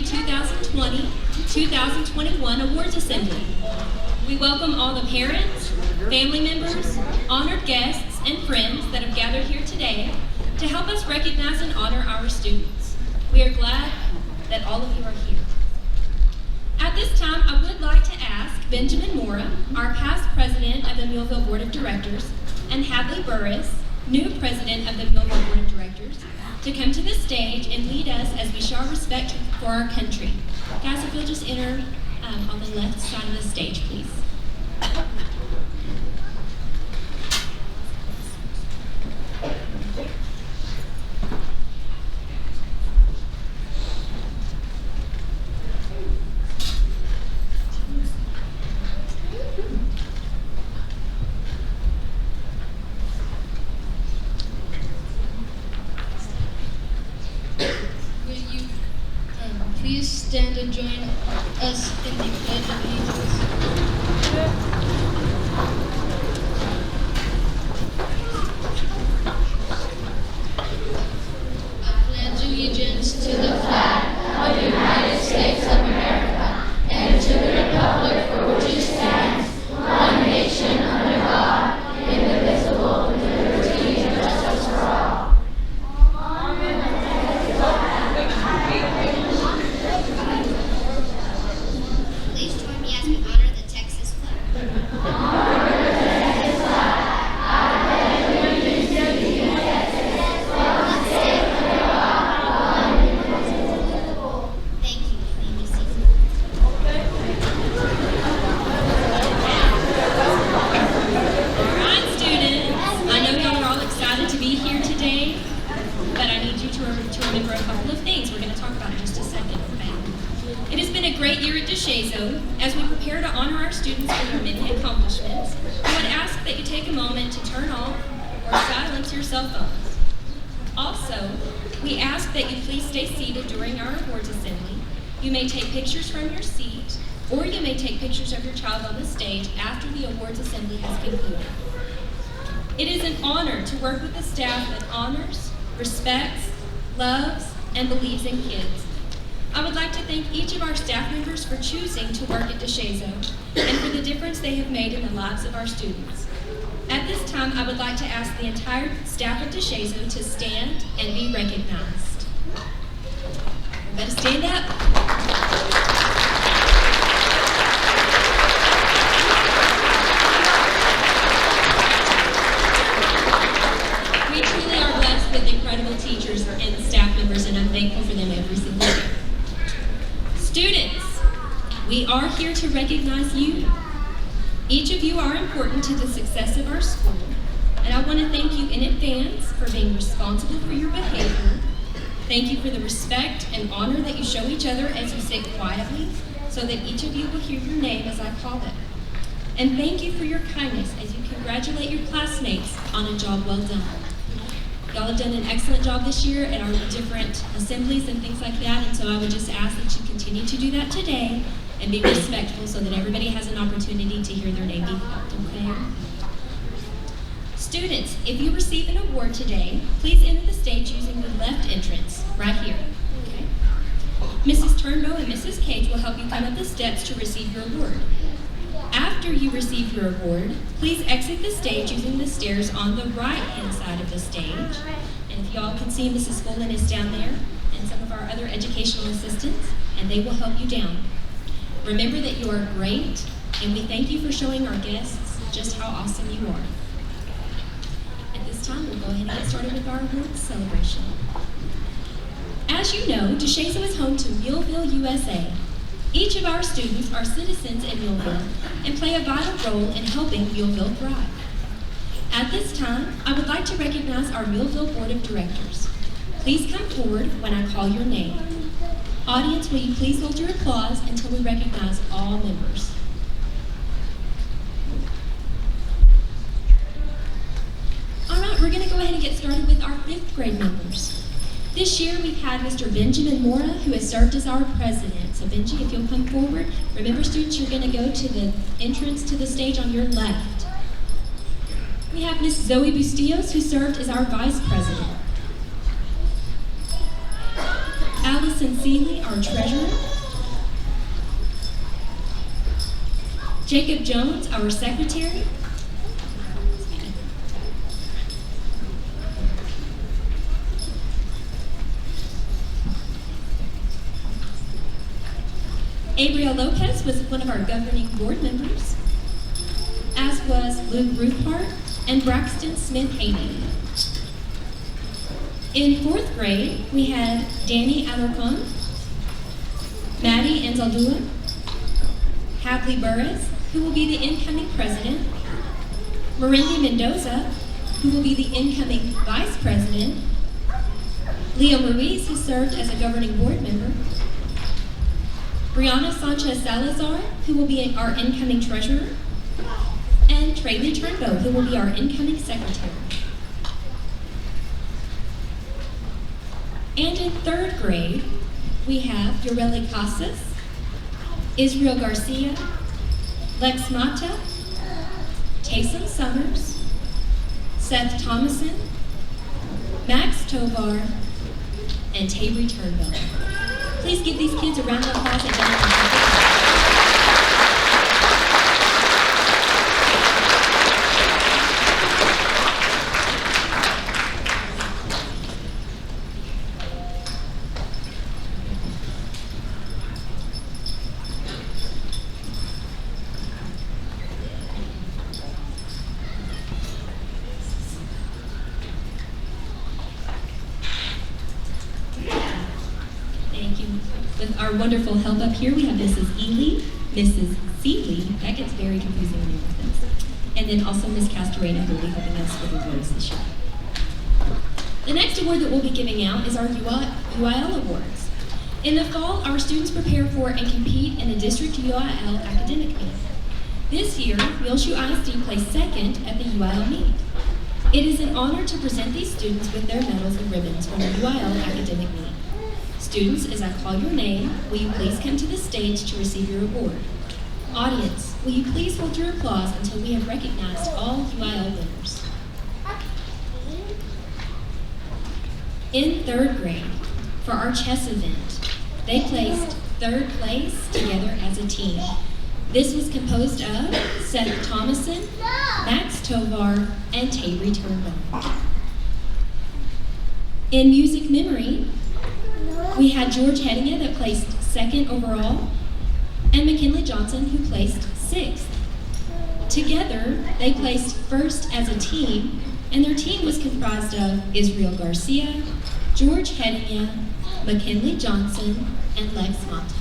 2020-2021 Awards Assembly. We welcome all the parents, family members, honored guests, and friends that have gathered here today to help us recognize and honor our students. We are glad that all of you are here. At this time, I would like to ask Benjamin Mora, our past president of the Muleville Board of Directors, and Hadley Burrus, new president of the Muleville Board of Directors, to come to the stage and lead us as we show our respect for our country. Guys, if you'll just enter on the left side of the stage, please. Please stand and join us in the Pledge of Allegiance. I pledge allegiance to the flag of the United States of America and to the republic for which it stands, one nation under God, indivisible, with liberty and justice for all. Please join me as we honor the Texas flag. Thank you. You may be seated. All right, students. I know y'all are all excited to be here today, but I need you to remember a couple of things we're going to talk about in just a second, okay? It has been a great year at DeShazo. As we prepare to honor our students for their many accomplishments, I would ask that you take a moment to turn off or silence your cell phones. Also, we ask that you please stay seated during our awards assembly. You may take pictures from your seat, or you may take pictures of your child on the stage after the awards assembly has concluded. It is an honor to work with a staff that honors, respects, loves, and believes in kids. I would like to thank each of our staff members for choosing to work at DeShazo and for the difference they have made in the lives of our students. At this time, I would like to ask the entire staff of DeShazo to stand and be recognized. Everybody stand up. We truly are blessed with incredible teachers and staff members, and I'm thankful for them every single day. Students, we are here to recognize you. Each of you are important to the success of our school, and I want to thank you in advance for being responsible for your behavior. Thank you for the respect and honor that you show each other as you sit quietly so that each of you will hear your name as I call it. And thank you for your kindness as you congratulate your classmates on a job well done. Y'all have done an excellent job this year at our different assemblies and things like that, and so I would just ask that you continue to do that today and be respectful so that everybody has an opportunity to hear their name be called, okay? Students, if you receive an award today, please enter the stage using the left entrance, right here, okay? Mrs. Turnbow and Mrs. Cage will help you come up the steps to receive your award. After you receive your award, please exit the stage using the stairs on the right-hand side of the stage. And if y'all can see, Mrs. Fullen is down there, and some of our other educational assistants, and they will help you down. Remember that you are great, and we thank you for showing our guests just how awesome you are. At this time, we'll go ahead and get started with our awards celebration. As you know, DeShazo is home to Muleville, USA. Each of our students are citizens in Muleville and play a vital role in helping Muleville thrive. At this time, I would like to recognize our Muleville Board of Directors. Please come forward when I call your name. Audience, will you please hold your applause until we recognize all members. All right, we're going to go ahead and get started with our 5th grade members. This year we've had Mr. Benjamin Mora, who has served as our president. So Benji, if you'll come forward. Remember, students, you're going to go to the entrance to the stage on your left. We have Miss Zoe Bustillos, who served as our vice president. Alice Allison Seeley, our treasurer. Jacob Jones, our secretary. Abriel Lopez was one of our governing board members, as was Luke Ruthhart and Braxton Smith-Haney. In 4th grade, we had Danny Alarcon, Maddie Anzaldua, Hadley Burrus, who will be the incoming president, Marindy Mendoza, who will be the incoming vice president, Leo Ruiz, who served as a governing board member, Brianna Sanchez Salazar, who will be our incoming treasurer, and Traley Turnbow, who will be our incoming secretary. And in 3rd grade, we have Yoreli Casas, Israel Garcia, Lex Mata, Taysom Summers, Seth Thomason, Max Tovar, and Tabry Turnbow. Please give these kids a round of applause and our wonderful help up here, we have Mrs. Ely, Mrs. Seeley, that gets very confusing when you're with this, and then also Ms. Castorena, who will be helping us with awards this year. The next award that we'll be giving out is our UIL Awards. In the fall, our students prepare for and compete in the District UIL Academic Meet. This year, Muleshoe ISD placed 2nd at the UIL Meet. It is an honor to present these students with their medals and ribbons from the UIL Academic Meet. Students, as I call your name, will you please come to the stage to receive your award? Audience, will you please hold your applause until we have recognized all UIL winners? In 3rd grade, for our chess event, they placed 3rd place together as a team. This was composed of Seth Thomason, Max Tovar, and Tabry Turnbow. In music memory, we had George Hedinga that placed 2nd overall, and McKinley Johnson who placed 6th. Together, they placed 1st as a team, and their team was comprised of Israel Garcia, George Hedinga, McKinley Johnson, and Lex Mata.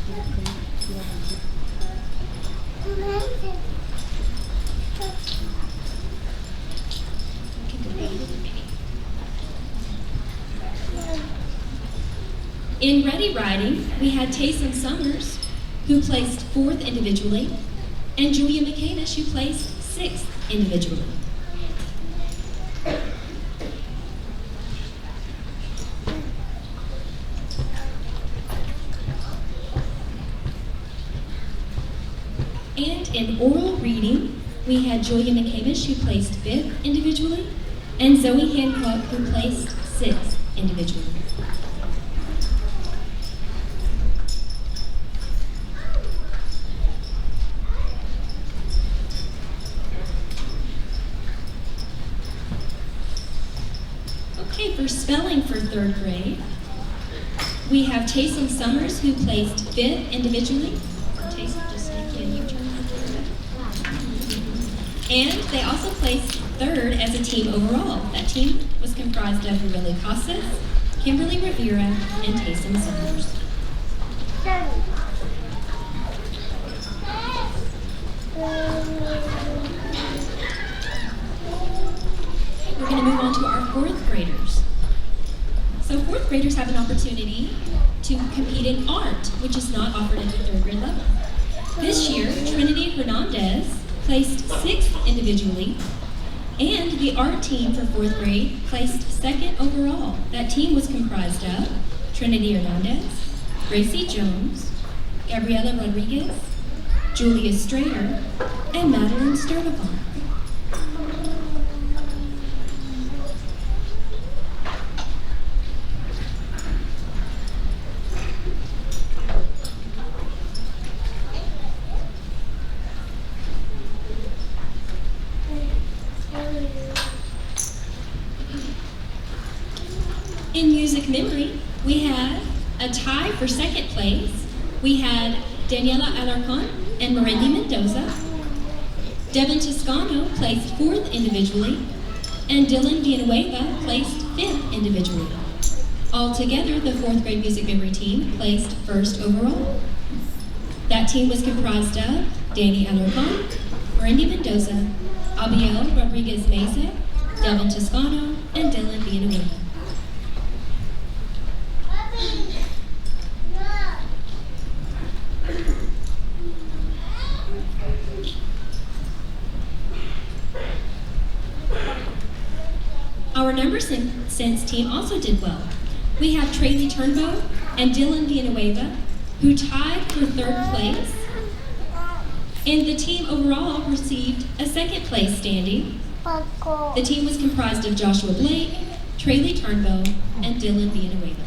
In ready riding, we had Taysom Summers, who placed 4th individually, and Julia McCamish, who placed 6th individually. And in oral reading, we had Julia McCamish, who placed 5th individually, and Zoe Hancock, who placed 6th individually. Okay, for spelling for 3rd grade, we have Taysom Summers, who placed 5th individually. Taysom, just can you turn that? And they also placed 3rd as a team overall. That team was comprised of Yoreli Casas, Kimberly Rivera, and Taysom Summers. We're going to move on to our 4th graders. So 4th graders have an opportunity to compete in art, which is not offered at the 3rd grade level. This year, Trinity Hernandez placed 6th individually, and the art team for 4th grade placed 2nd overall. That team was comprised of Trinity Hernandez, Gracie Jones, Gabriela Rodriguez, Julia Strader, and Madeline Sturdivant. music memory, we had a tie for second place. We had Daniela Alarcon and Merendi Mendoza. Devin Toscano placed fourth individually, and Dylan Villanueva placed fifth individually. Altogether, the fourth grade music memory team placed first overall. That team was comprised of Danny Alarcon, Merendi Mendoza, Abiel Rodriguez Meza, Devin Toscano, and Dylan Villanueva. Our number sense team also did well. We have Tracy Turnbow and Dylan Villanueva, who tied for third place. And the team overall received a second place standing. The team was comprised of Joshua Blake, Tracy Turnbow, and Dylan Villanueva.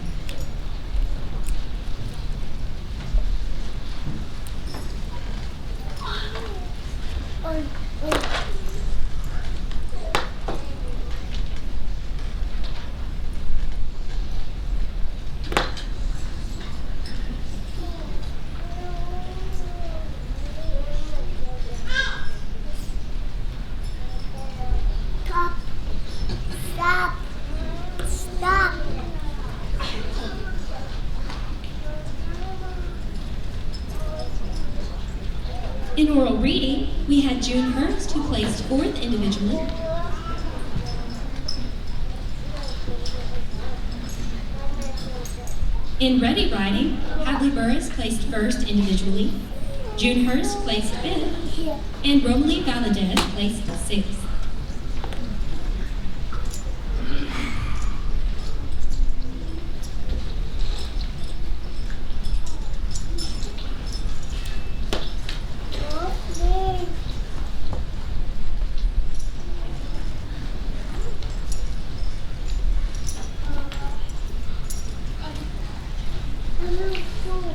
Stop. In oral reading, we had June Hurst, who placed fourth individually. In ready writing, Hadley Burrus placed first individually, June Hurst placed fifth, and Romalie Valadez placed sixth.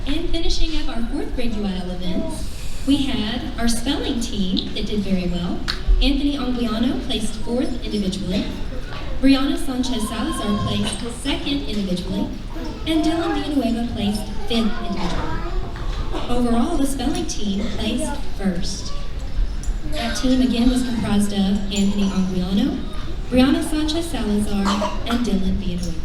And finishing up our fourth grade UIL events, we had our spelling team that did very well. Anthony Anguiano placed fourth individually. Brianna Sanchez Salazar placed second individually. And Dylan Villanueva placed fifth individually. Overall, the spelling team placed first. That team again was comprised of Anthony Anguiano, Brianna Sanchez Salazar, and Dylan Villanueva.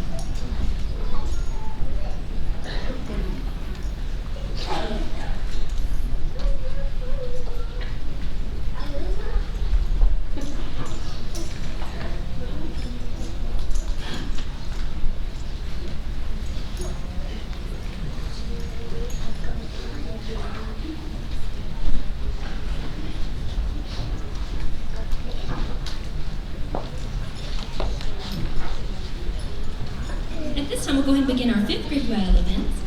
We'll go ahead and begin our fifth grade UIL events.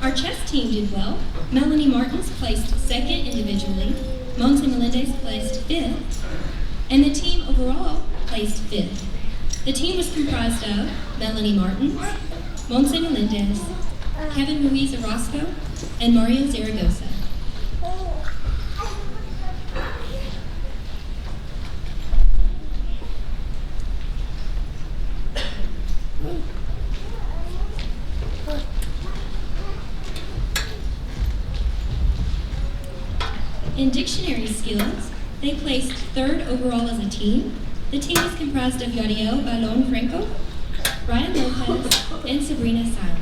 Our chess team did well. Melanie Martins placed second individually. Monse Melendez placed fifth. And the team overall placed fifth. The team was comprised of Melanie Martins, Monse Melendez, Kevin Ruiz Orozco, and Mario Zaragoza. In dictionary skills, they placed third overall as a team. The team was comprised of Yadiel Balon Franco, Ryan Lopez, and Sabrina Silas.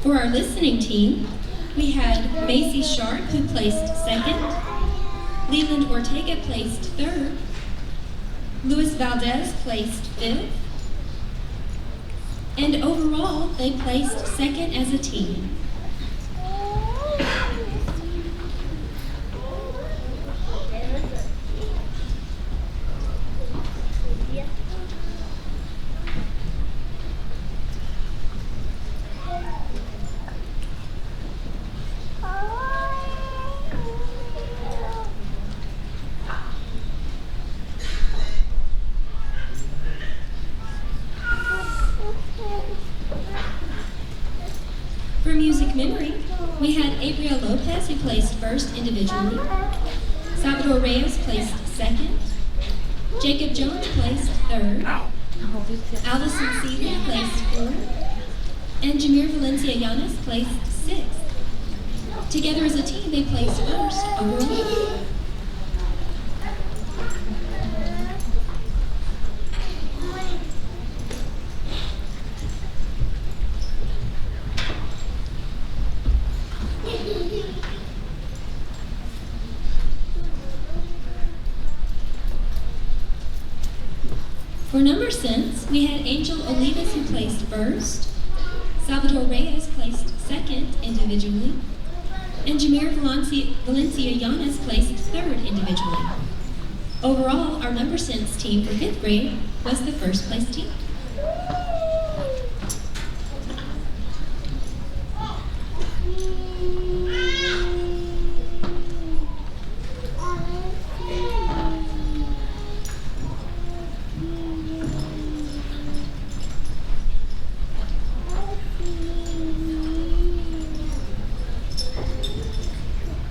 For our listening team, we had Macy Sharp, who placed second. Leland Ortega placed third. Luis Valdez placed fifth. And overall, they placed second as a team. Abriel Lopez, who placed first individually. Salvador Reyes placed second. Jacob Jones placed third. Allison Seeley placed fourth. And Jameer Valencia Llanes placed sixth. Together as a team, they placed first overall. For number sense, we had Angel Olivas, who placed first. Salvador Reyes placed second individually. And Jameer Valencia Llanes placed third individually. Overall, our number sense team for 5th grade was the first place team.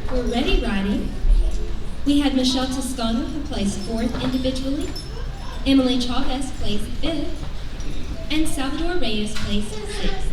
For ready riding, we had Michelle Toscano, who placed 4th individually, Emily Chavez placed 5th, and Salvador Reyes placed 6th.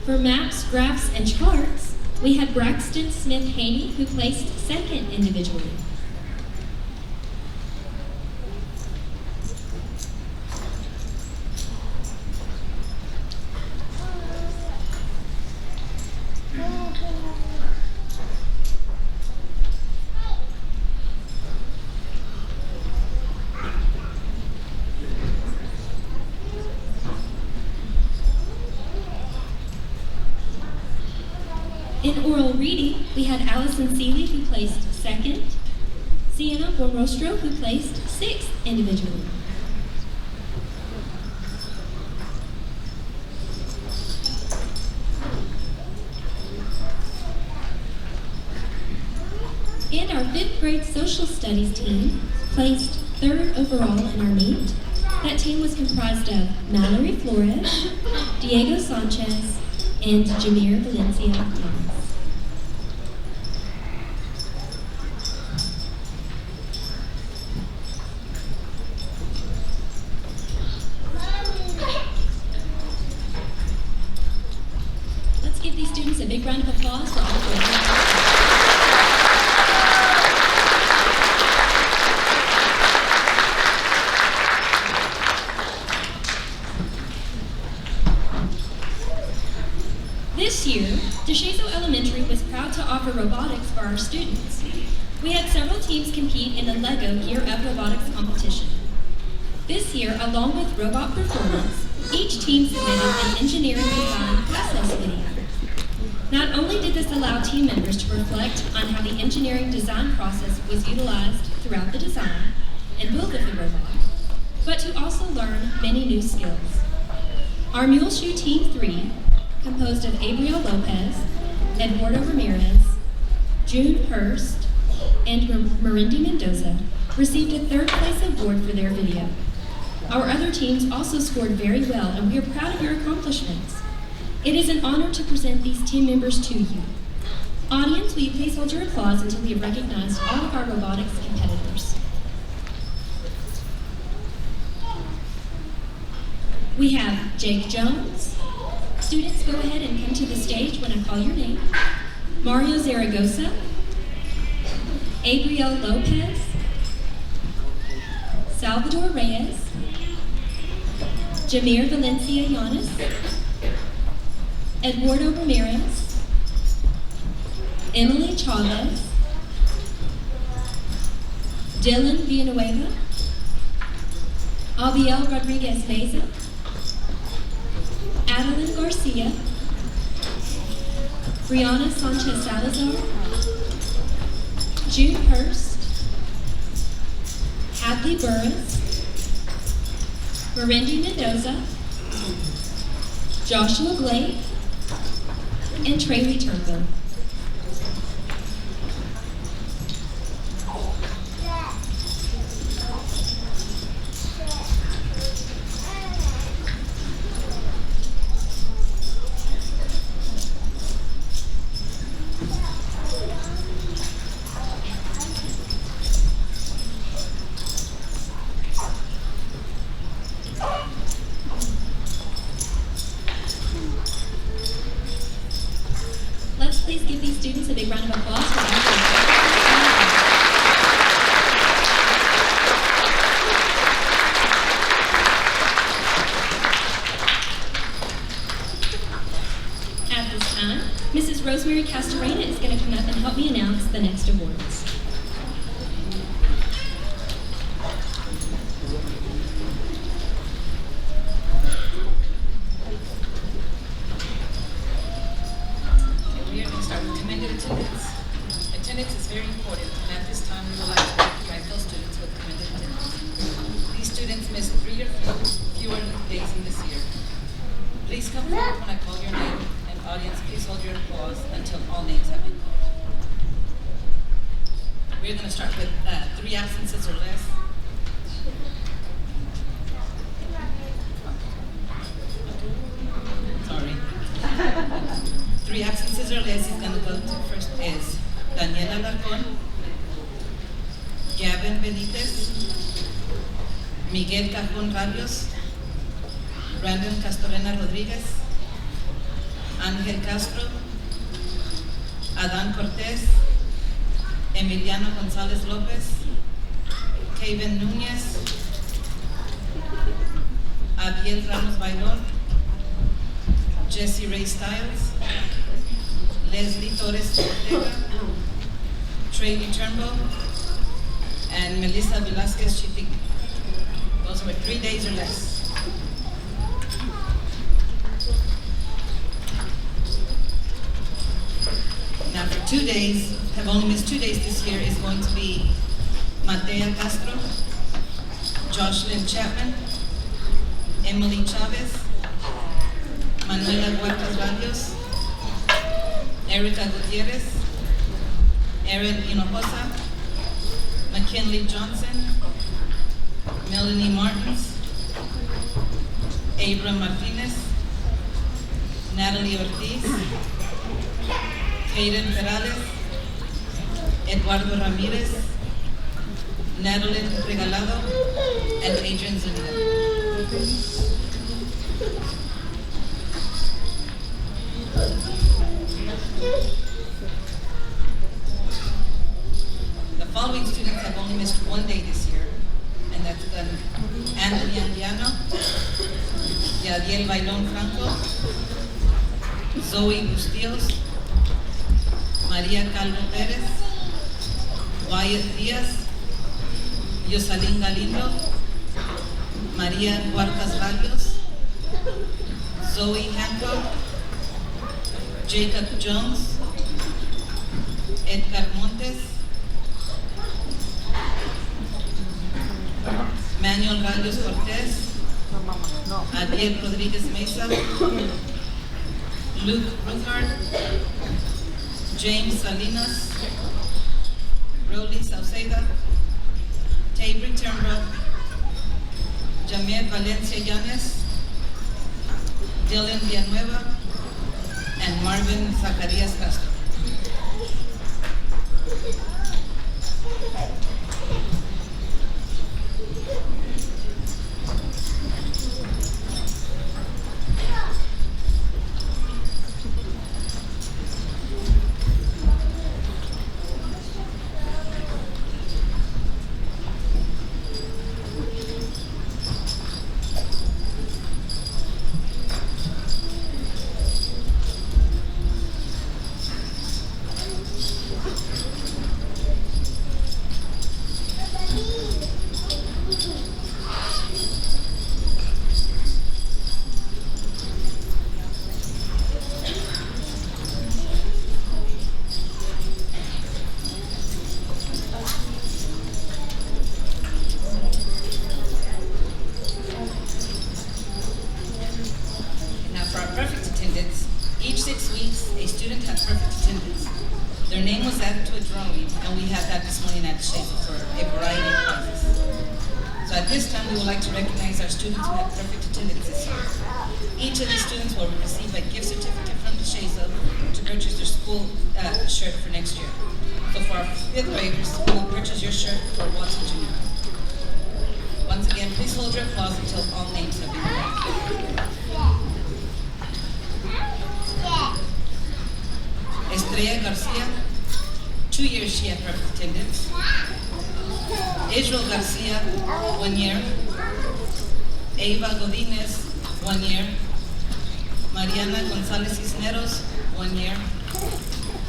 For maps, graphs, and charts, we had Braxton Smith Haney, who placed 2nd individually. In oral reading, we had Allison Seeley, who placed 2nd, Sienna Borrostro, who placed 6th individually. And our 5th grade social studies team placed 3rd overall in our meet. That team was comprised of Mallory Flores, Diego Sanchez, and Jameer Valencia Llanes. Let's give these students a big round of applause for all of their work. This year, DeShazo Elementary was proud to offer robotics for our students. We had several teams compete in a LEGO Gear Up Robotics competition. This year, along with robot performance, each team submitted an engineering design process video. Not only did this allow team members to reflect on how the engineering design process was utilized throughout the design and build of the robot, but to also learn many new skills. Our Muleshoe Team 3, composed of Abriel Lopez, Eduardo Ramirez, June Hurst, and Marindy Mendoza, received a 3rd place award for their video. Our other teams also scored very well, and we are proud of your accomplishments. It is an honor to present these team members to you. Audience, will you please hold your applause until we have recognized all of our robotics competitors. We have Jake Jones. Students, go ahead and come to the stage when I call your name. Mario Zaragoza, Abriel Lopez, Salvador Reyes, Jameer Valencia Llanes, Eduardo Ramirez, Emily Chavez, Dylan Villanueva, Abiel Rodriguez Meza, Adeline Garcia, Brianna Sanchez Salazar, June Hurst, Hadley Burrus, Marindy Mendoza, Joshua Blake, and Trayley Turnbull. Let's please give these students a big round of applause for At this time, Mrs. Rosemary Castorena is going to come up and help me announce the next awards. We are going to start with commended attendance. Attendance is very important, and at this time we would like to recognize those students with commended attendance. These students missed 3 or fewer days in this year. Please come forward when I call your name, and audience, please hold your applause until all names have been called. We're going to start with 3 absences or less. Sorry. 3 absences or less is going to go to first is Daniela Larcón, Gavin Benitez, Miguel Cajón Rarios, Randall Castorena Rodríguez, Ángel Castro, Adán Cortés, Emiliano González López, Kevin Núñez, Abiel Ramos Bailón, Jesse Ray Stiles, Leslie Torres Ortega, Trayley Turnbull, and Melissa Velasquez Chitic. Those were 3 days or less. Now for 2 days, have only missed 2 days this year, is going to be Matea Castro, Jocelyn Chapman, Emily Chavez, Manuela Huertas Barrios, Erica Gutierrez, Erin Hinojosa, McKinley Johnson, Melanie Martins, Abram Martinez, Natalie Ortiz, Hayden Perales, Eduardo Ramirez, Natalie Regalado, and Adrian Zuniga. The following students have only missed 1 day this year, and that's Anthony Andiano, Yadiel Bailón Franco, Zoe Bustillos, María Calvo Pérez, Wyatt Díaz, Yosalín Galindo, María Huarcas Rayos, Zoe Hancock, Jacob Jones, Edgar Montes, Manuel Rayos Cortés, Adiel Rodríguez Mesa, Luke Ruthard, James Salinas, Rolly Sauceda, Tabry Turnbull, Jamir Valencia Llanes, Dylan Villanueva, and Marvin Zacarias Castro. weeks, a student had perfect attendance. Their name was added to a drawing, and we had that this morning at DeShazo for a variety of causes. So at this time, we would like to recognize our students who had perfect attendance this year. Each of these students will receive a gift certificate from DeShazo to purchase their school shirt for next year. So for our fifth graders, we will purchase your shirt for Watson Jr. Once again, please hold your applause until all names have been called. Estrella Garcia, 2 years she had perfect attendance. Israel Garcia, 1 year. Eva Godinez, 1 year. Mariana Gonzalez Cisneros, 1 year.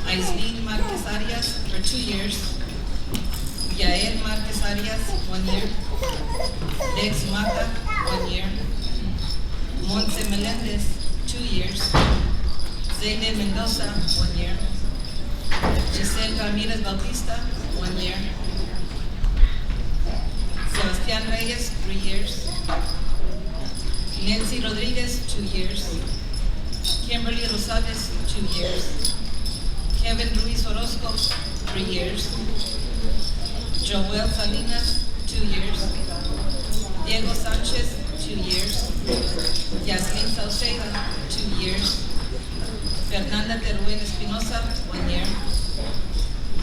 Aislinn Marquez Arias, for 2 years. Yael Marquez Arias, 1 year. Lex Mata, 1 year. Montse Melendez, 2 years. Zeynep Mendoza, 1 year. Giselle Ramirez Bautista, 1 year. Sebastián Reyes, 3 years. Nancy Rodriguez, 2 years. Kimberly Rosales, 2 years. Kevin Ruiz Orozco, 3 years. Joel Salinas, 2 years. Diego Sanchez, 2 years. Yasmin Sauceda, 2 years. Fernanda Teruel Espinosa, 1 year.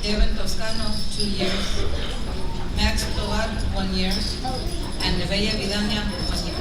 Devin Toscano, 2 years. Max Tovar, 1 year. And Neveya Vidania, 1 year.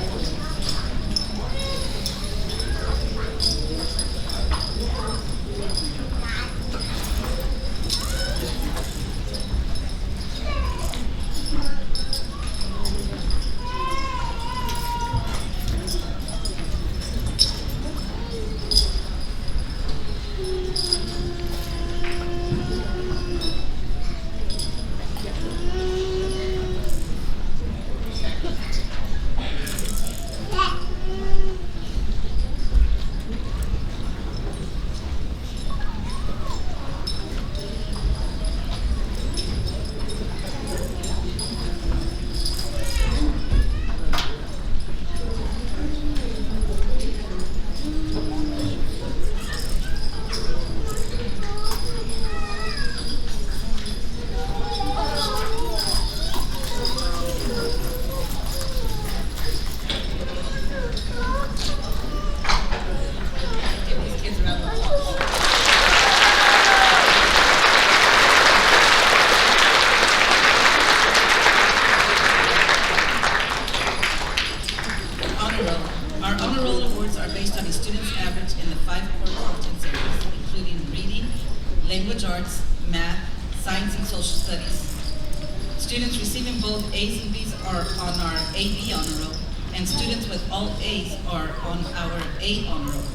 Students receiving both A's and B's are on our AB honor roll, and students with all A's are on our A honor roll.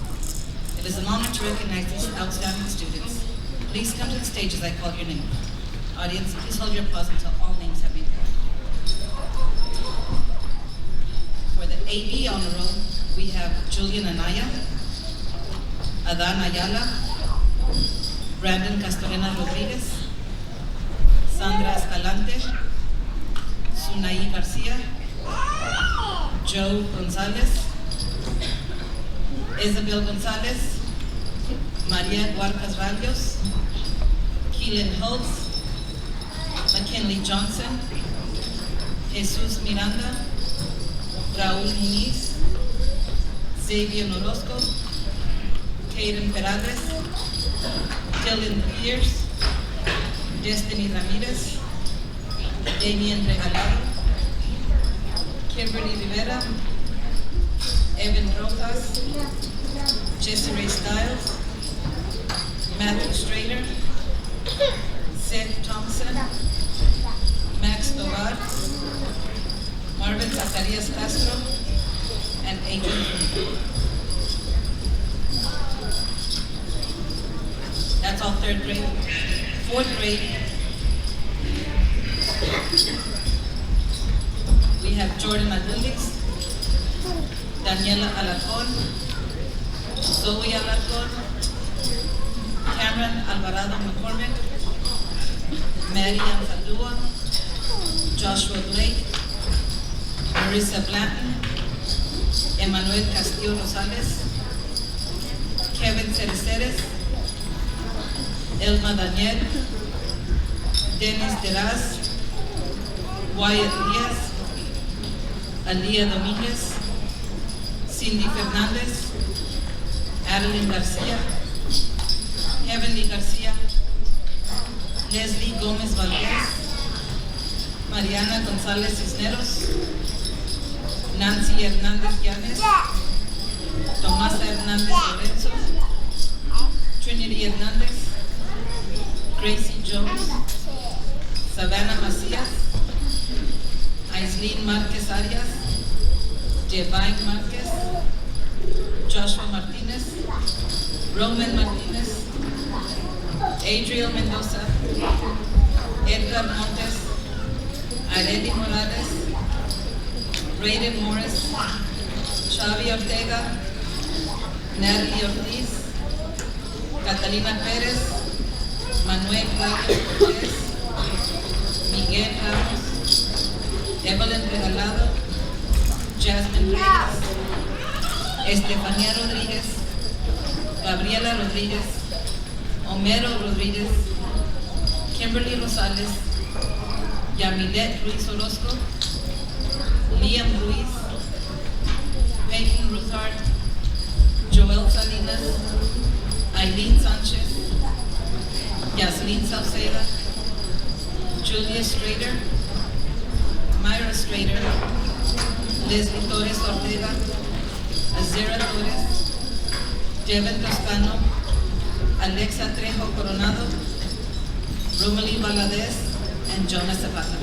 It is an honor to recognize these outstanding students. Please come to the stage as I call your name. Audience, please hold your applause until all names have been called. For the AB honor roll, we have Julian Anaya, Adan Ayala, Brandon Castorena Rodriguez, Sandra Escalante, Sunay Garcia, Joe Gonzalez, Isabel Gonzalez, Maria Huarcas Barrios, Keelan Holtz, McKinley Johnson, Jesus Miranda, Raul Muniz, Xavier Orozco, Kaden Perales, Dylan Pierce, Destiny Ramirez, Damien Regalado, Kimberly Rivera, Evan Rojas, Jesse Stiles, Matthew Strader, Seth Thompson, Max Tovar, Marvin Zacarias Castro, and Adrian Bruno. That's all third grade. Fourth grade, we have Jordan Adulix, Daniela Alarcon, Zoe Alarcon, Cameron Alvarado McCormick, Marian Fadua, Joshua Blake, Marissa Blanton, Emmanuel Castillo Rosales, Kevin Cereceres, Elma Daniel, Dennis Deraz, Wyatt Diaz, Alía Domínguez, Cindy Fernández, Adeline García, Heavenly García, Leslie Gómez Valdez, Mariana González Cisneros, Nancy Hernández Llanes, Tomasa Hernández Lorenzo, Trinity Hernández, Gracie Jones, Savannah Macías, Aislinn Márquez Arias, Devine Márquez, Joshua Martínez, Roman Martínez, Adriel Mendoza, Edgar Montes, Areli Morales, Raiden Morris, Xavi Ortega, Natalie Ortiz, Catalina Pérez, Manuel Reyes Cortés, Miguel Ramos, Evelyn Regalado, Jasmine Reyes, Estefanía Rodríguez, Gabriela Rodríguez, Homero Rodríguez, Kimberly Rosales, Yamilet Ruiz Orozco, Liam Ruiz, Peyton Ruthart, Joel Salinas, Aileen Sanchez, Yaslin Sauceda, Julia Strader, Myra Strader, Leslie Torres Ortega, Azera Torres, Devin Toscano, Alexa Trejo Coronado, Romalie Valadez, and Jonas Zapata.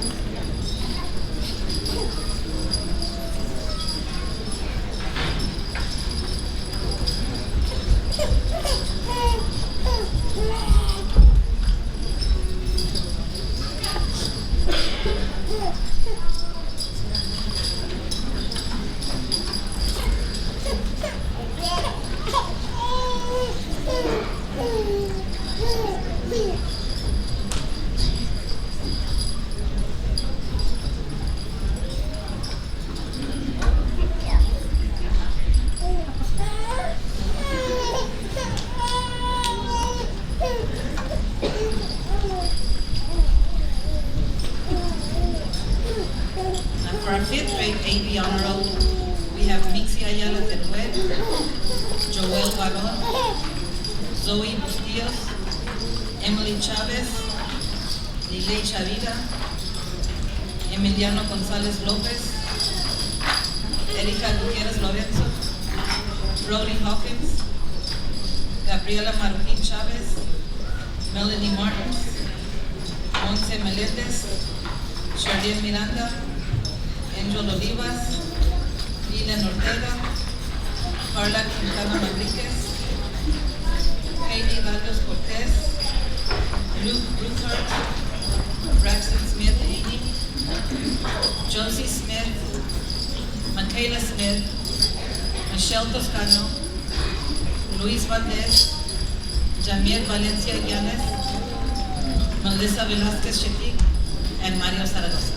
For our fifth grade AB honor roll, we have Mixi Ayala Teruel, Joel Barón, Zoe Bustillos, Emily Chavez, Lile Chavira, Emiliano González López, Erika Gutierrez Lorenzo, Brody Hawkins, Gabriela Marroquín Chavez, Melanie Martins, Monse Melendez, Charlene Miranda, Angel Olivas, Lilan Ortega, Carla Quintana Manriquez, Hailey Valdos Cortez, Luke Ruthart, Braxton Smith Haney, Josie Smith, Michaela Smith, Michelle Toscano, Luis Valdez, Jamiel Valencia Llanes, Melissa Velázquez Shetik, and Mario Zaragoza.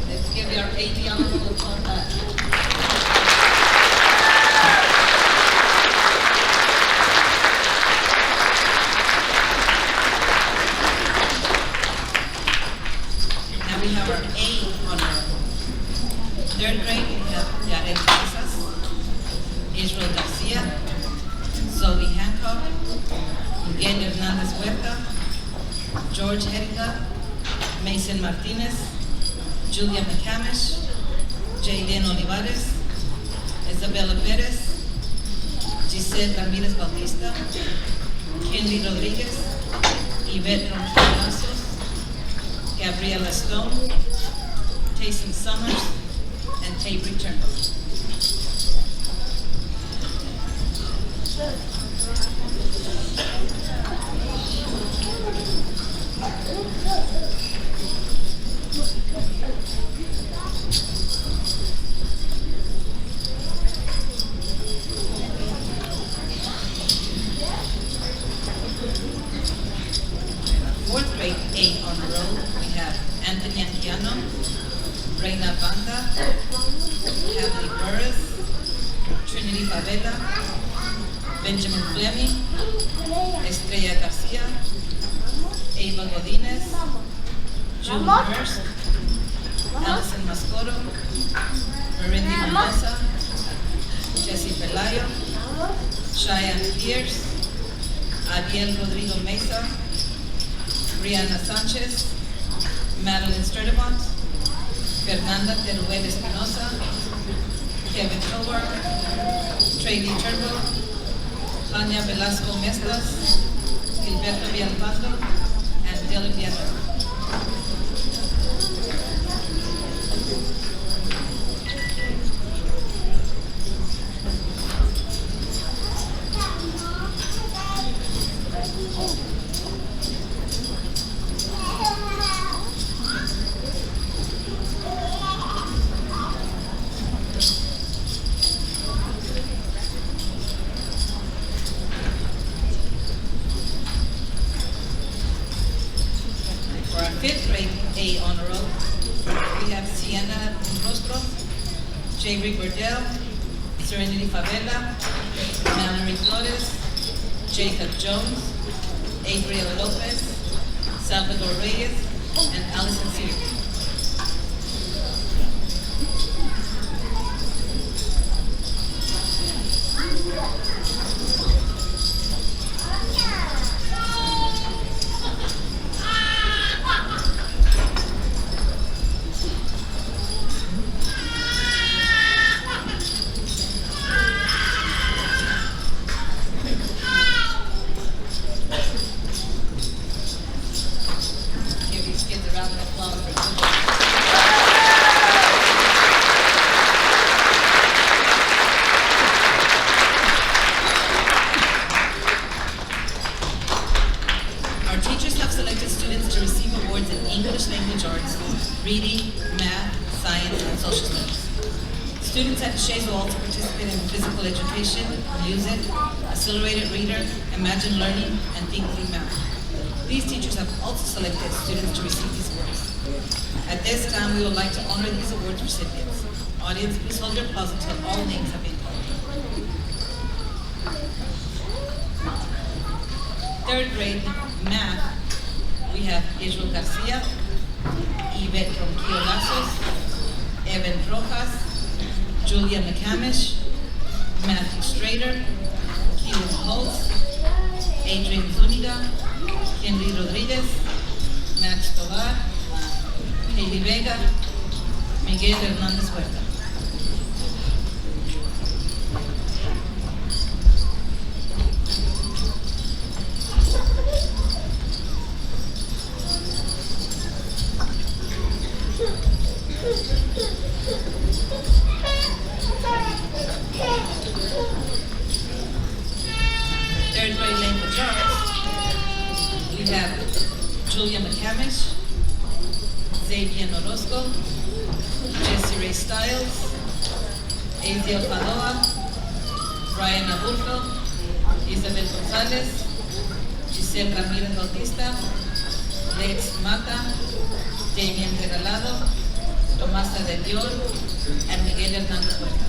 Let's give our AD honorable applause back. Now we have our A honor. Third grade, we have Yaret Casas, Israel Garcia, Zoe Hancock, Miguel Hernandez Huerta, George Herica, Mason Martinez, Julia McCamish, Jayden Olivares, Isabella Perez, Giselle Ramirez Bautista, Kenley Rodriguez, Yvette Ronquillo, Gabriela Stone, Tayson Summers, and Tabry Turnbull. grade 8 on the roll, we have Anthony Antiano, Reina Banda, Hadley Burrus, Trinity Favela, Benjamin Fleming, Estrella Garcia, Ava Godinez, Julie Hurst, Allison Mascoro, Marindy Mendoza, Jesse Pelayo, Cheyenne Pierce, Ariel Rodrigo Mesa, Brianna Sanchez, Madeline Sturdivant, Fernanda Teruel Espinosa, Kevin Howard, Trey Lee Turbo, Tanya Velasco Mestas, Gilberto Villalpando, and Dylan Villanueva. For our 5th grade A honor roll, we have Sienna Rostro, Jayri Bordell, Serenity Favela, Mallory Flores, Jacob Jones, Adriel Lopez, Salvador Reyes, and Allison Sear. Give these kids a round of applause for football. Our teachers have selected students to receive awards in English language arts, reading, math, science, and social studies. Students at DeShazo also participate in physical education, music, accelerated reader, imagine learning, and thinking math. These teachers have also selected students to receive these awards. At this time, we would like to honor these awards recipients. Audience, please hold your applause until all names have been called. 3rd grade math, we have Israel Garcia, Yvette Ronquillo Lazos, Evan Rojas, Julia McCamish, Matthew Strader, Keelan Holtz, Adrian Zuniga, Henry Rodriguez, Max Tovar, Haley Vega, Miguel Hernandez Huerta. Third grade language arts, we have Julia McCamish, Xavier Orozco, Jessie Ray Stiles, Aziel Padoa, Brian Aburto, Isabel Gonzalez, Giselle Ramirez Bautista, Lex Mata, Damien Regalado, Tomasa de Dior, and Miguel Hernandez Huerta.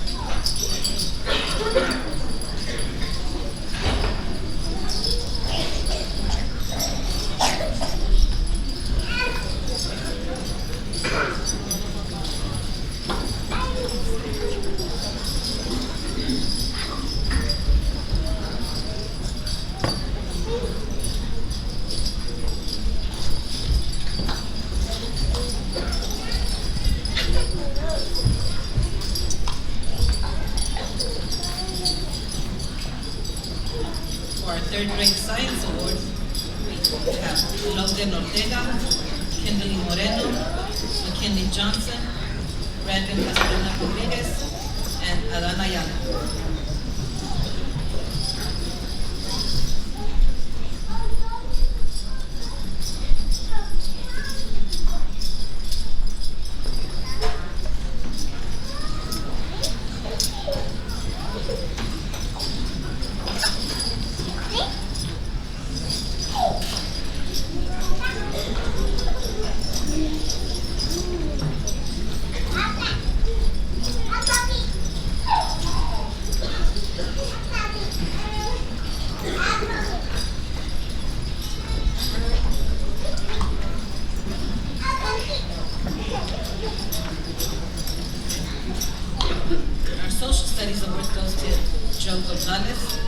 For our 3rd grade science award, we have Logan Ortega, Kimberly Moreno, McKinley Johnson, Brandon Castellana Rodriguez, and Adana Ayala. Joe Gonzalez,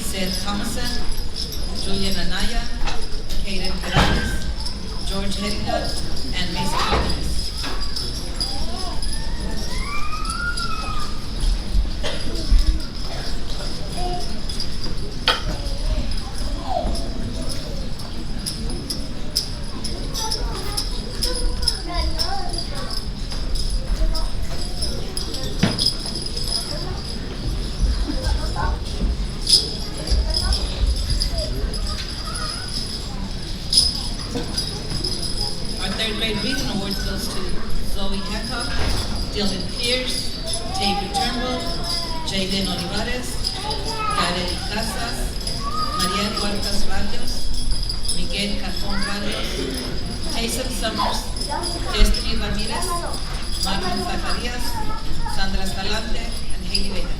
Seth Thomason, Julian Anaya, Kaden Perales, George Herida, and Mason Martinez. Our third grade reading award goes to Zoe Hancock, Dylan Pierce, Tabor Turnbull, Jayden Olivares, Garely Casas, María Huertas Barrios, Miguel Cajón Barrios, Taysom Summers, Destiny Ramirez, Marvin Zacarías, Sandra Escalante, and Haley Vega.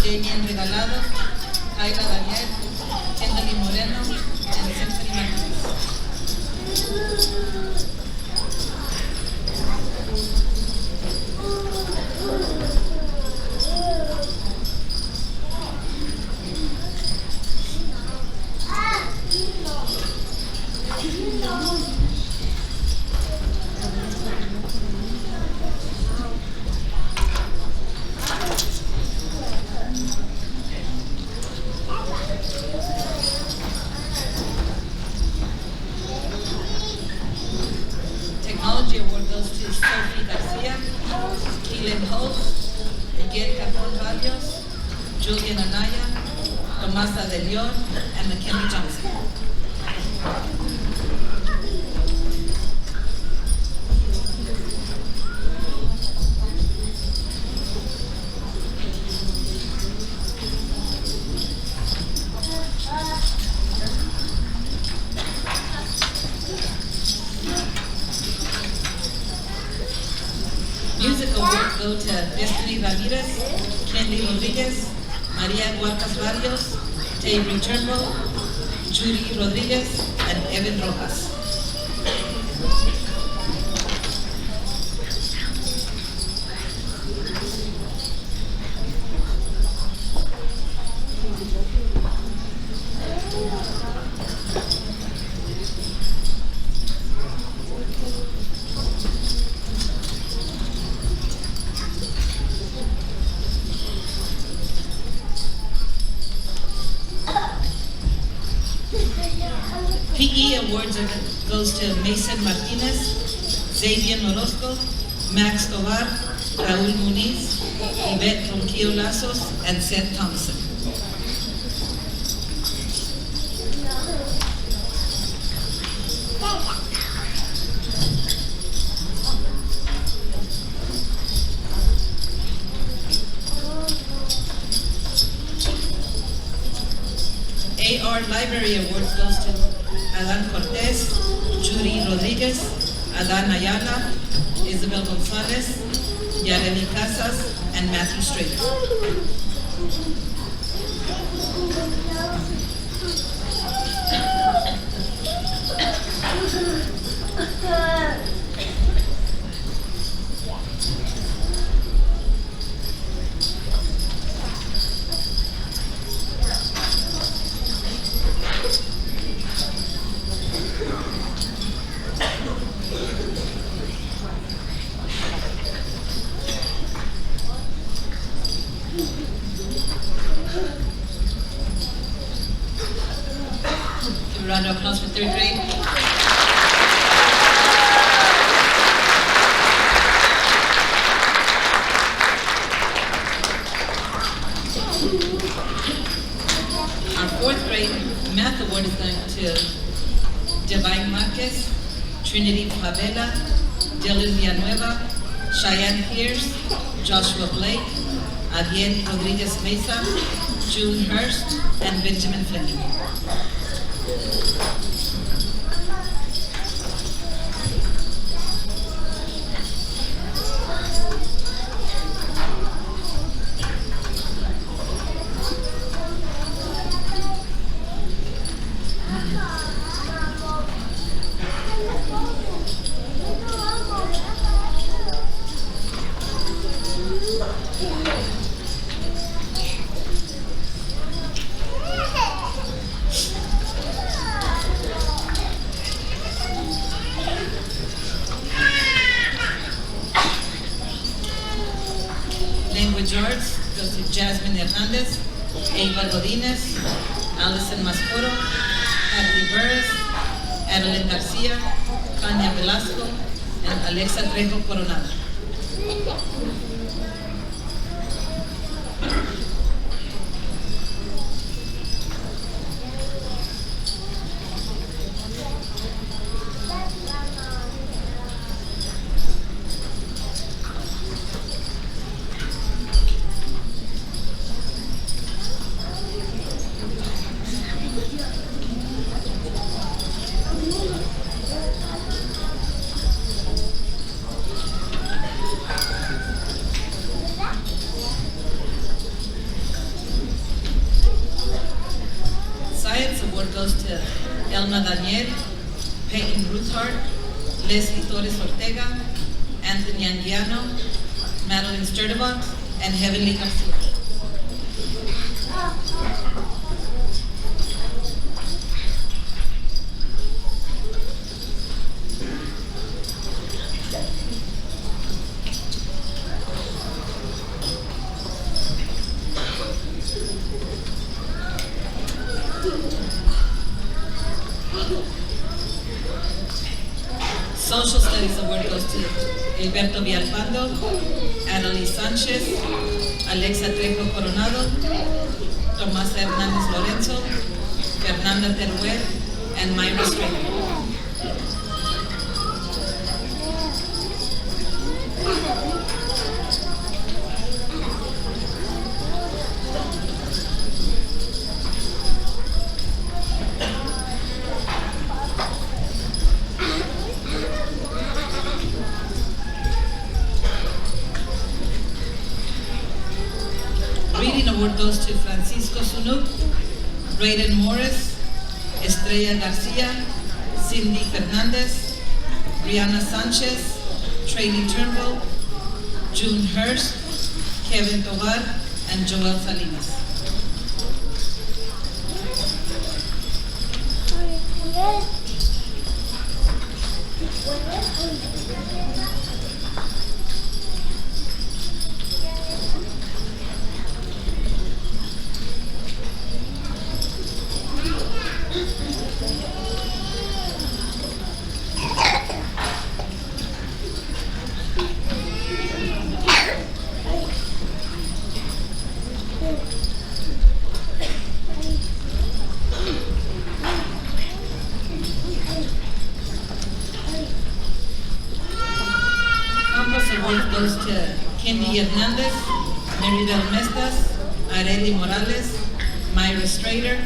Damien Regalado, Ayla Daniel, Kendall Moreno, and Symphony Martinez. Technology award goes to Sophie Garcia, Keelan Holt, Miguel Cajón Barrios, Julian Anaya, Tomasa de Leon, and McKinley Johnson. Music awards go to Destiny Ramirez, Kendy Rodriguez, Maria Huertas Barrios, Tabor Turnbull, Judy Rodriguez, and Evan Rojas. PE awards goes to Mason Martinez, Xavier Orozco, Max Tovar, Raúl Muniz, Yvette Ronquillo Lazos, and Seth Thompson. AR Library Awards goes to Alan Cortez, Judy Rodriguez, Adan Ayala, Isabel Gonzalez, Yareli Casas, and Matthew Strader. Round of applause Trinity Favela, Dylan Villanueva, Cheyenne Pierce, Joshua Blake, Adiel Rodriguez Mesa, June Hurst, and Benjamin Fleming. Language Arts goes to Jasmine Hernandez, Ava Godinez, Allison Mascoro, Ashley Burrus, Adeline Garcia, Tanya Velasco, and Alexa Trejo Coronado. Daniel, Peyton Ruthart, Leslie Torres Ortega, Anthony Anguiano, Madeline Sturdivant, and Heavenly Garcia. Social Studies Award goes to Gilberto Villalpando, Annalise Sanchez, Alexa Trejo Coronado, Tomasa Hernandez Lorenzo, Fernanda Teruel, and Myra Strader. Reading Award goes to Francisco Sunuk, Brayden Morris, Estrella Garcia, Cindy Fernandez, Brianna Sanchez, Trainee Turnbull, June Hurst, Kevin Tovar, and Joel Salinas. Award goes to Kendi Hernandez, Maribel Mestas, Areli Morales, Myra Strader,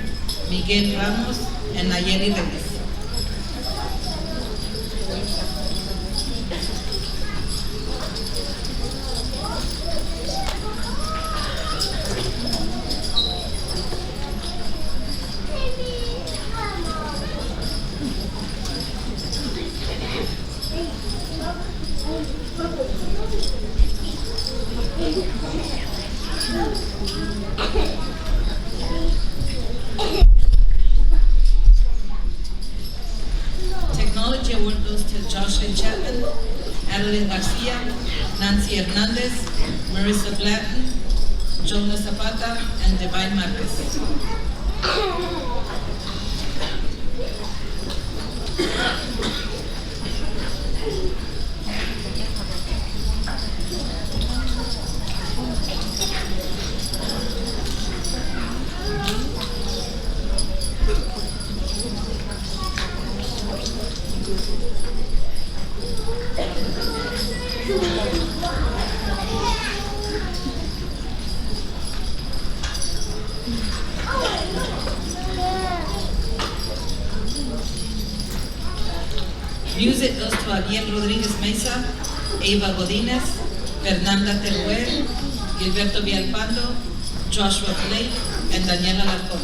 Miguel Ramos, and Nayeli Reyes. Technology Award goes to Jocelyn Chapman, Adeline Garcia, Nancy Hernandez, Marissa Blatton, Jonah Zapata, and Divine Marquez. Music goes to Ariel Rodriguez Mesa, Eva Godinez, Fernanda Teruel, Gilberto Villalpando, Joshua Blake, and Daniela Larcón.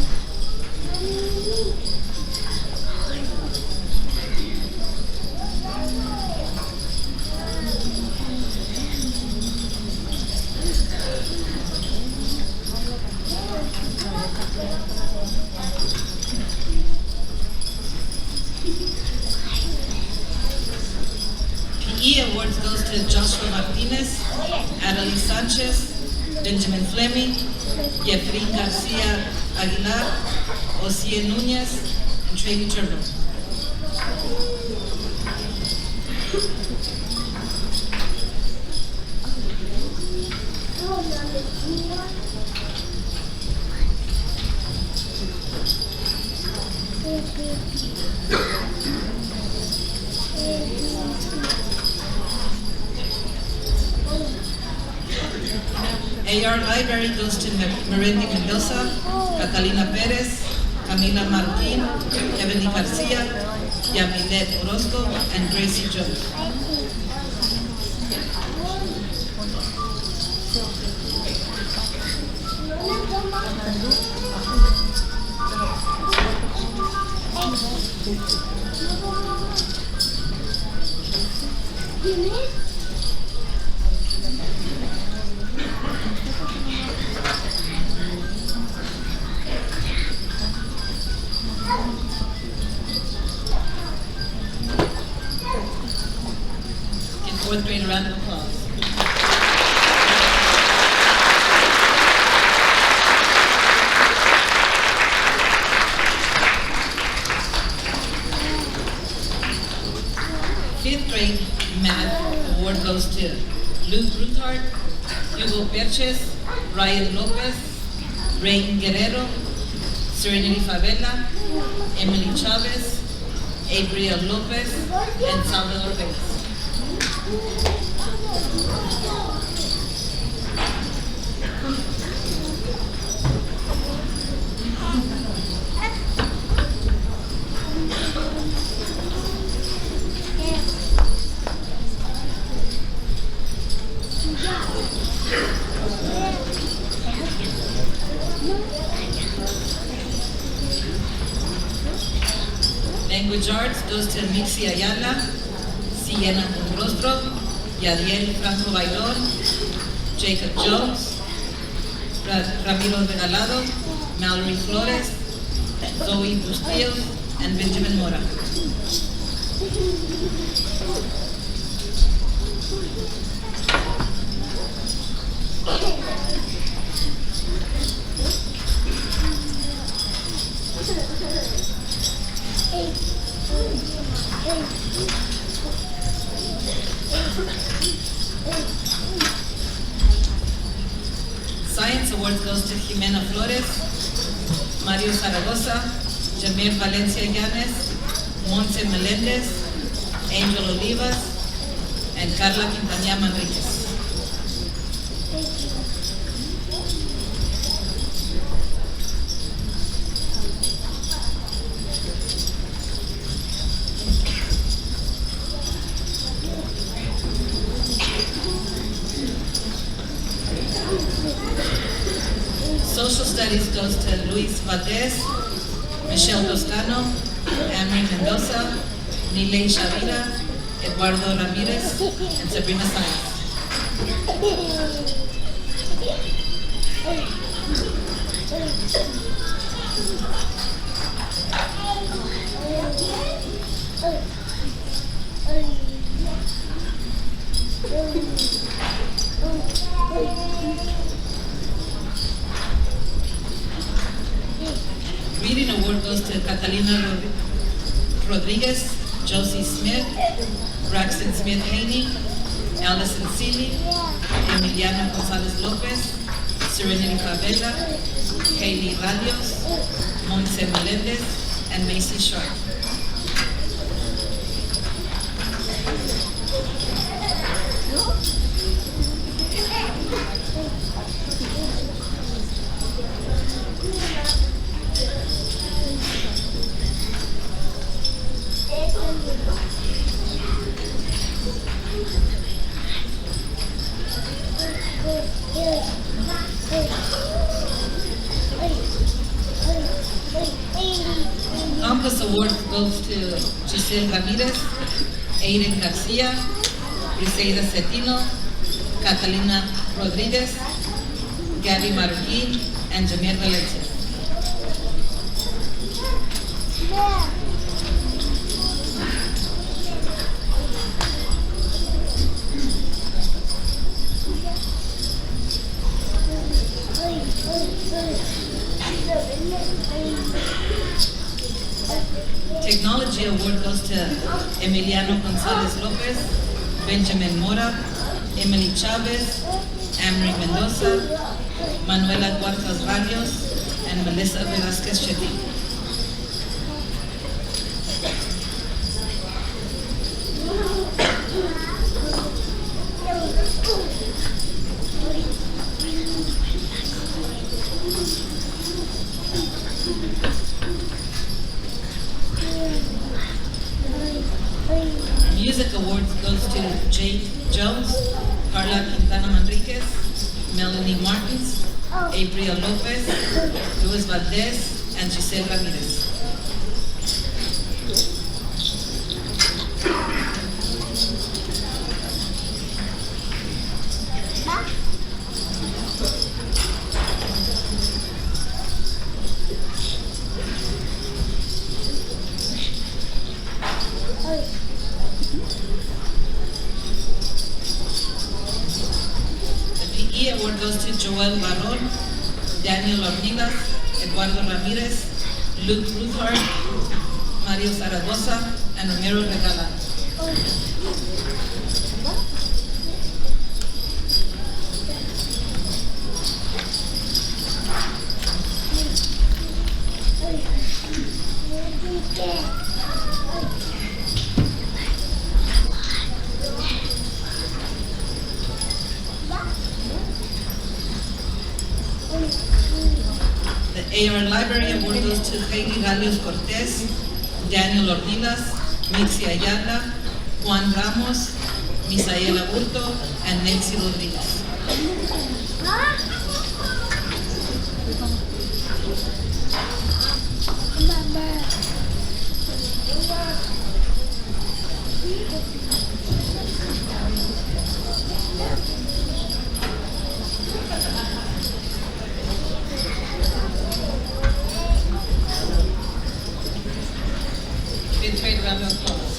PE Awards goes to Joshua Martinez, Adelie Sanchez, Benjamin Fleming, Jeffrey Garcia Aguilar, Osie Nunez, and Trey Turbo. AR Library goes to Merendi Mendoza, Catalina Perez, Camila Martin, Evelyn Garcia, Yamilet Orozco, and Gracie Jones. Fourth grade, a round of applause. Fifth grade math award goes to Luke Ruthart, Hugo Perches, Ryan Lopez, Rain Guerrero, Serenity Favela, Emily Chavez, Abriel Lopez, and Salvador Vez. Language Arts goes to Mixi Ayala, Sienna Monrostro, Yadiel Franco Bailón, Jacob Jones, Ramiro Regalado, Mallory Flores, Zoe Bustillos, and Benjamin Mora. Science Award goes to Jimena Flores, Mario Zaragoza, Jamir Valencia Llanes, Monse Melendez, Angel Olivas, and Carla Quintanilla Manriquez. Social Studies goes to Luis Valdez, Michelle Toscano, Amory Mendoza, Nilay Shavira, Eduardo Ramirez, and Sabrina Sáenz. Reading Award goes to Catalina Rodriguez, Josie Smith, Braxton Smith Haney, Allison Seeley, Emiliana Gonzalez Lopez, Serenity Favela, Hailey Radios, Montse Melendez, and Macy Sharp. Compass Award goes to Giselle Ramirez, Aiden Garcia, Briseida Cetino, Catalina Rodriguez, Gabby Marroquin, and Javier Valencia. Technology Award goes to Emiliano Gonzalez Lopez, Benjamin Mora, Emily Chavez, Amory Mendoza, Manuela Huertas Rarios, and Melissa Velasquez Chedi. Music Awards goes to Jake Jones, Carla Quintana Manriquez, Melanie Martins, April Lopez, Luis Valdez, and Giselle Ramirez. Award goes to Joel Barron, Daniel Ornigas, Eduardo Ramirez, Luke Ruthard, Mario Zaragoza, and Romero Regala. AR Library Award goes to Heidi Galios Cortez, Daniel Ornigas, Mixi Ayala, Juan Ramos, Misael Aburto, and Nancy Rodriguez. Round of applause.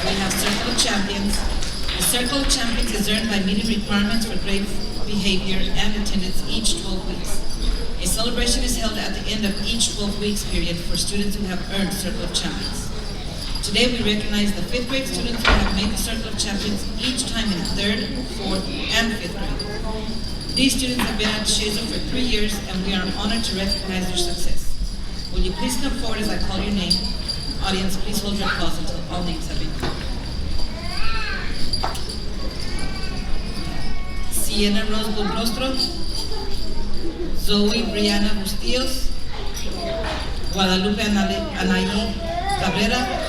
We have Circle of Champions. The Circle of Champions is earned by meeting requirements for great behavior and attendance each 12 weeks. A celebration is held at the end of each 12 weeks period for students who have earned Circle of Champions. Today we recognize the 5th grade students who have made the Circle of Champions each time in 3rd, 4th, and 5th grade. These students have been at DeShazo for 3 years, and we are honored to recognize their success. Will you please come forward as I call your name? Audience, please hold your applause until all names have been called. Sienna Rose Bulrostro, Zoe Brianna Bustillos, Guadalupe Anaí Cabrera,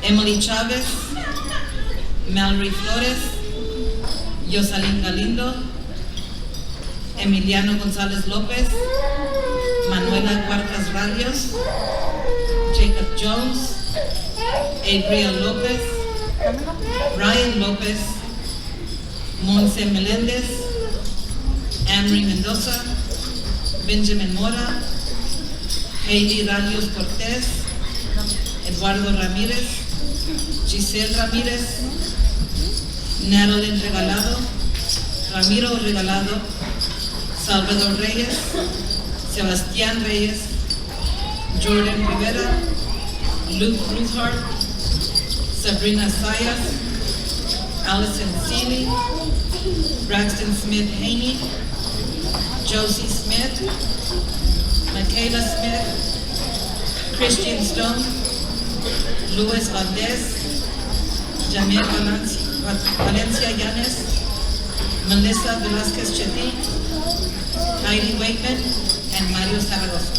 Emily Chavez, Mallory Flores, Yosalin Galindo, Emiliano Gonzalez Lopez, Manuela Huertas Rarios, Jacob Jones, April Lopez, Ryan Lopez, Monse Melendez, Amory Mendoza, Benjamin Mora, Heidi Ralios Cortez, Eduardo Ramirez, Giselle Ramirez, Natalie Regalado, Ramiro Regalado, Salvador Reyes, Sebastián Reyes, Jordan Rivera, Luke Ruthart, Sabrina Sayas, Allison Seeley, Braxton Smith Haney, Josie Smith, Michaela Smith, Christian Stone, Luis Valdez, Jamel Valencia Yanes, Melissa Velasquez Cheti, Heidi Wakeman, and Mario Zaragoza.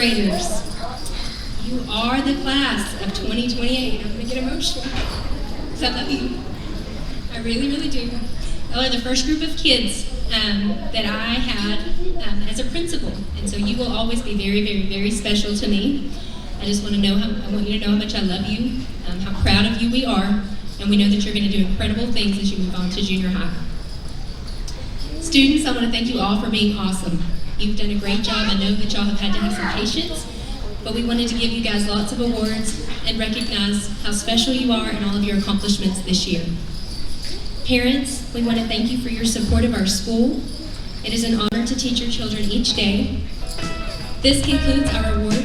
graders, you are the class of 2028. I'm going to get emotional because I love you. I really, really do. Y'all are the first group of kids that I had as a principal, and so you will always be very, very, very special to me. I just want you to know how much I love you, how proud of you we are, and we know that you're going to do incredible things as you move on to junior high. Students, I want to thank you all for being awesome. You've done a great job. I know that y'all have had to have some patience, but we wanted to give you guys lots of awards and recognize how special you are and all of your accomplishments this year. Parents, we want to thank you for your support of our school. It is an honor to teach your children each day. This concludes our awards.